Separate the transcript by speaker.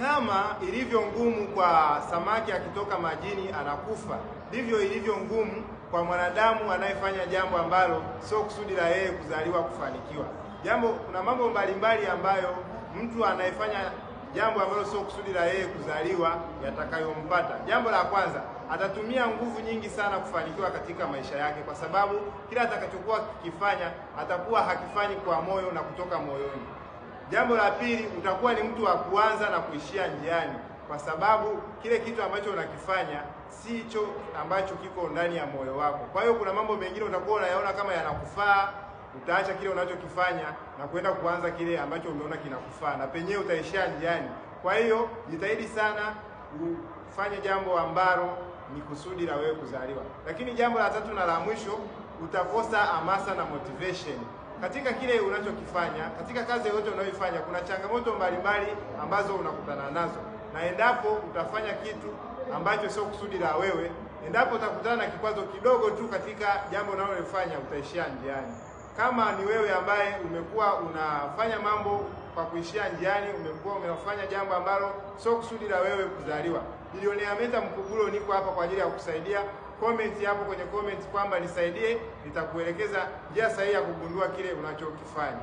Speaker 1: Kama ilivyo ngumu kwa samaki akitoka majini anakufa, ndivyo ilivyo ngumu kwa mwanadamu anayefanya jambo ambalo sio kusudi la yeye kuzaliwa kufanikiwa. Kuna mambo mbalimbali ambayo mtu anayefanya jambo ambalo sio kusudi la yeye kuzaliwa yatakayompata. Jambo la kwanza, atatumia nguvu nyingi sana kufanikiwa katika maisha yake, kwa sababu kila atakachokuwa kikifanya atakuwa hakifanyi kwa moyo na kutoka moyoni. Jambo la pili, utakuwa ni mtu wa kuanza na kuishia njiani, kwa sababu kile kitu ambacho unakifanya si hicho ambacho kiko ndani ya moyo wako. Kwa hiyo kuna mambo mengine utakuwa unayaona kama yanakufaa, utaacha kile unachokifanya na kwenda kuanza kile ambacho umeona kinakufaa, na penyewe utaishia njiani. Kwa hiyo jitahidi sana ufanye jambo ambalo ni kusudi la wewe kuzaliwa. Lakini jambo la tatu na la mwisho, utakosa hamasa na motivation katika kile unachokifanya. Katika kazi yoyote unayoifanya kuna changamoto mbalimbali ambazo unakutana nazo, na endapo utafanya kitu ambacho sio kusudi la wewe, endapo utakutana na kikwazo kidogo tu katika jambo unalolifanya, utaishia njiani. Kama ni wewe ambaye umekuwa unafanya mambo kwa kuishia njiani, umekuwa unafanya jambo ambalo sio kusudi la wewe kuzaliwa, Bilionea Mentor Mkubulo niko hapa kwa ajili ya kukusaidia. Comment hapo kwenye comment kwamba nisaidie, nitakuelekeza njia sahihi ya kugundua kile unachokifanya.